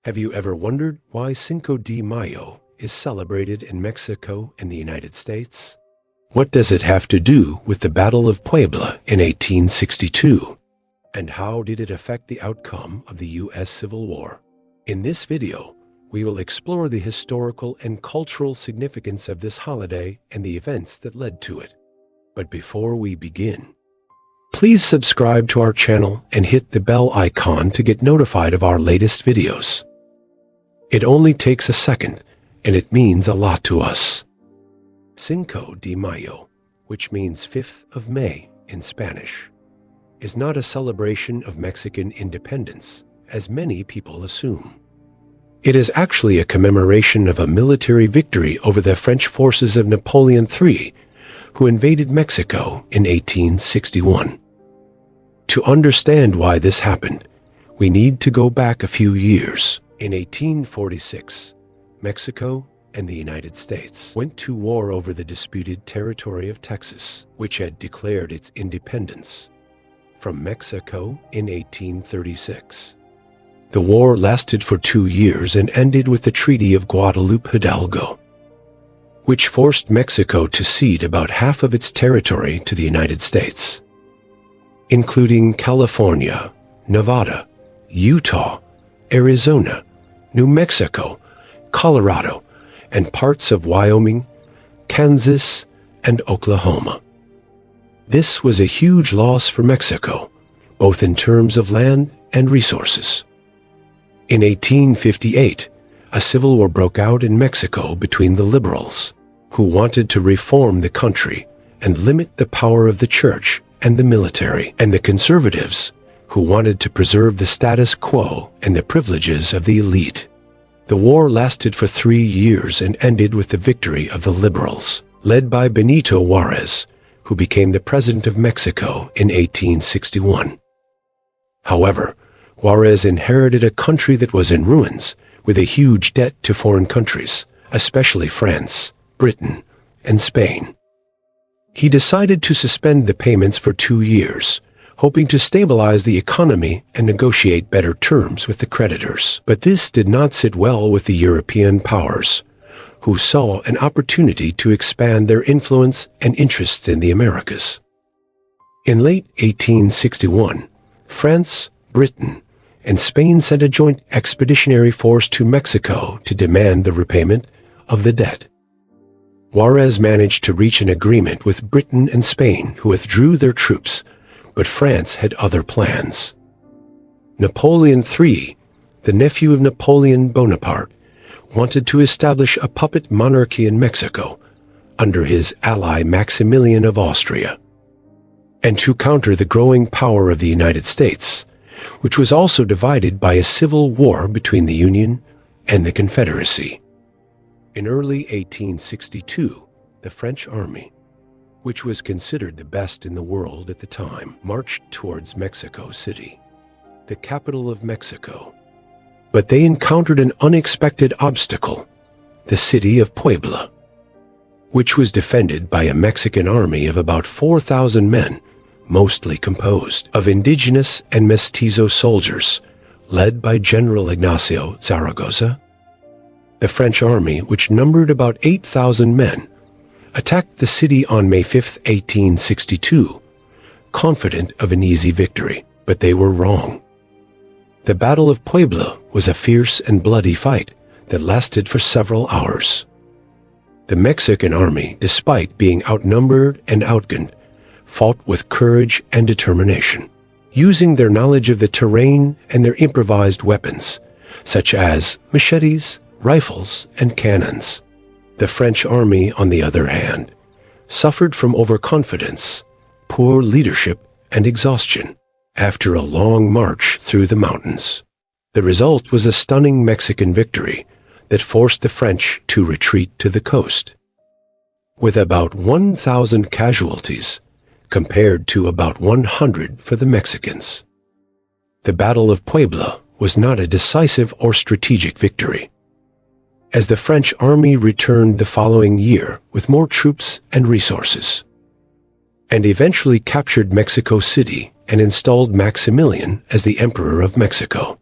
Have you ever wondered why Cinco de Mayo is celebrated in Mexico and the United States? What does it have to do with the Battle of Puebla in 1862? And how did it affect the outcome of the U.S. Civil War? In this video, we will explore the historical and cultural significance of this holiday and the events that led to it. But before we begin, please subscribe to our channel and hit the bell icon to get notified of our latest videos. It only takes a second, and it means a lot to us. Cinco de Mayo, which means 5th of May in Spanish, is not a celebration of Mexican independence, as many people assume. It is actually a commemoration of a military victory over the French forces of Napoleon III, who invaded Mexico in 1861. To understand why this happened, we need to go back a few years. In 1846, Mexico and the United States went to war over the disputed territory of Texas, which had declared its independence from Mexico in 1836. The war lasted for 2 years and ended with the Treaty of Guadalupe Hidalgo, which forced Mexico to cede about half of its territory to the United States, including California, Nevada, Utah, Arizona, New Mexico, Colorado, and parts of Wyoming, Kansas, and Oklahoma. This was a huge loss for Mexico, both in terms of land and resources. In 1858, a civil war broke out in Mexico between the liberals, who wanted to reform the country and limit the power of the church and the military, and the conservatives, who wanted to preserve the status quo and the privileges of the elite. The war lasted for 3 years and ended with the victory of the liberals, led by Benito Juarez, who became the president of Mexico in 1861. However, Juarez inherited a country that was in ruins, with a huge debt to foreign countries, especially France, Britain, and Spain. He decided to suspend the payments for 2 years, hoping to stabilize the economy and negotiate better terms with the creditors. But this did not sit well with the European powers, who saw an opportunity to expand their influence and interests in the Americas. In late 1861, France, Britain, and Spain sent a joint expeditionary force to Mexico to demand the repayment of the debt. Juarez managed to reach an agreement with Britain and Spain, who withdrew their troops, but France had other plans. Napoleon III, the nephew of Napoleon Bonaparte, wanted to establish a puppet monarchy in Mexico under his ally Maximilian of Austria, and to counter the growing power of the United States, which was also divided by a civil war between the Union and the Confederacy. In early 1862, the French army, which was considered the best in the world at the time, marched towards Mexico City, the capital of Mexico. But they encountered an unexpected obstacle, the city of Puebla, which was defended by a Mexican army of about 4,000 men, mostly composed of indigenous and mestizo soldiers, led by General Ignacio Zaragoza. The French army, which numbered about 8,000 men, attacked the city on May 5, 1862, confident of an easy victory, but they were wrong. The Battle of Puebla was a fierce and bloody fight that lasted for several hours. The Mexican army, despite being outnumbered and outgunned, fought with courage and determination, using their knowledge of the terrain and their improvised weapons, such as machetes, rifles, and cannons. The French army, on the other hand, suffered from overconfidence, poor leadership, and exhaustion after a long march through the mountains. The result was a stunning Mexican victory that forced the French to retreat to the coast, with about 1,000 casualties compared to about 100 for the Mexicans. The Battle of Puebla was not a decisive or strategic victory, as the French army returned the following year with more troops and resources, and eventually captured Mexico City and installed Maximilian as the Emperor of Mexico.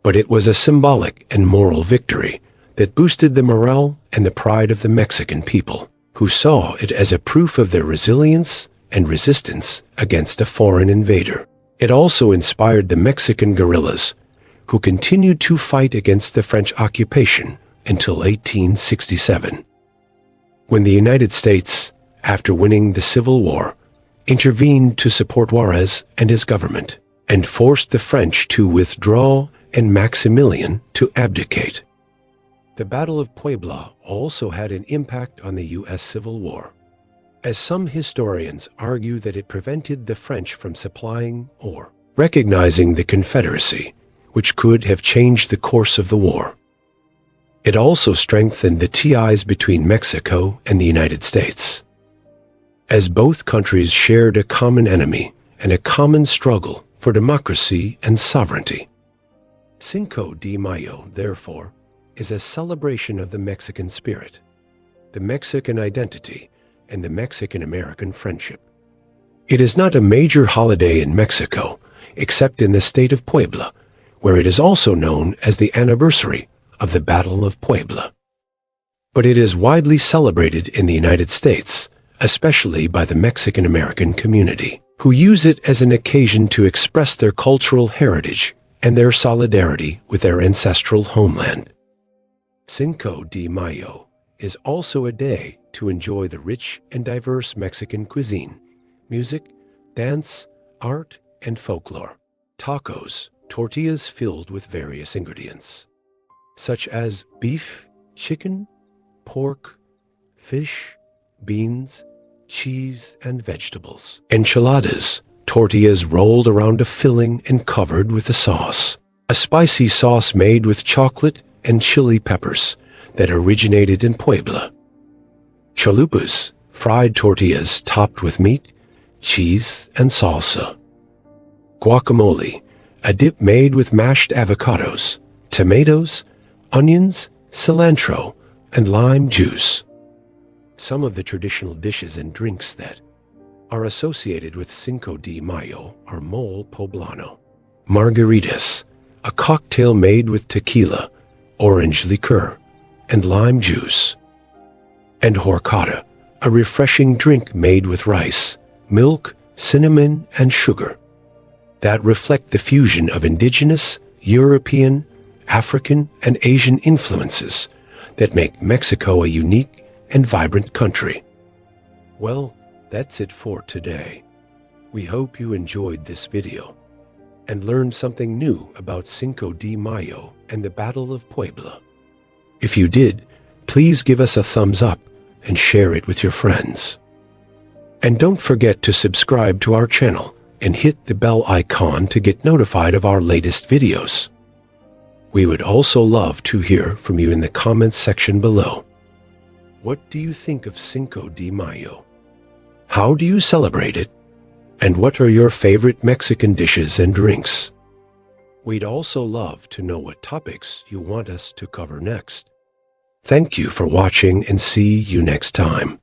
But it was a symbolic and moral victory that boosted the morale and the pride of the Mexican people, who saw it as a proof of their resilience and resistance against a foreign invader. It also inspired the Mexican guerrillas, who continued to fight against the French occupation until 1867. When the United States, after winning the Civil War, intervened to support Juarez and his government, and forced the French to withdraw and Maximilian to abdicate. The Battle of Puebla also had an impact on the U.S. Civil War, as some historians argue that it prevented the French from supplying or recognizing the Confederacy, which could have changed the course of the war. It also strengthened the ties between Mexico and the United States, as both countries shared a common enemy and a common struggle for democracy and sovereignty. Cinco de Mayo, therefore, is a celebration of the Mexican spirit, the Mexican identity, and the Mexican-American friendship. It is not a major holiday in Mexico, except in the state of Puebla, where it is also known as the anniversary of the Battle of Puebla. But it is widely celebrated in the United States, especially by the Mexican-American community, who use it as an occasion to express their cultural heritage and their solidarity with their ancestral homeland. Cinco de Mayo is also a day to enjoy the rich and diverse Mexican cuisine, music, dance, art, and folklore. Tacos, tortillas filled with various ingredients, such as beef, chicken, pork, fish, beans, cheese, and vegetables. Enchiladas, tortillas rolled around a filling and covered with a sauce, a spicy sauce made with chocolate and chili peppers that originated in Puebla. Chalupas, fried tortillas topped with meat, cheese, and salsa. Guacamole, a dip made with mashed avocados, tomatoes, onions, cilantro, and lime juice. Some of the traditional dishes and drinks that are associated with Cinco de Mayo are mole poblano, margaritas, a cocktail made with tequila, orange liqueur, and lime juice, and horchata, a refreshing drink made with rice, milk, cinnamon, and sugar that reflect the fusion of indigenous, European, African, and Asian influences that make Mexico a unique and vibrant country. Well, that's it for today. We hope you enjoyed this video and learned something new about Cinco de Mayo and the Battle of Puebla. If you did, please give us a thumbs up and share it with your friends. And don't forget to subscribe to our channel and hit the bell icon to get notified of our latest videos. We would also love to hear from you in the comments section below. What do you think of Cinco de Mayo? How do you celebrate it? And what are your favorite Mexican dishes and drinks? We'd also love to know what topics you want us to cover next. Thank you for watching and see you next time.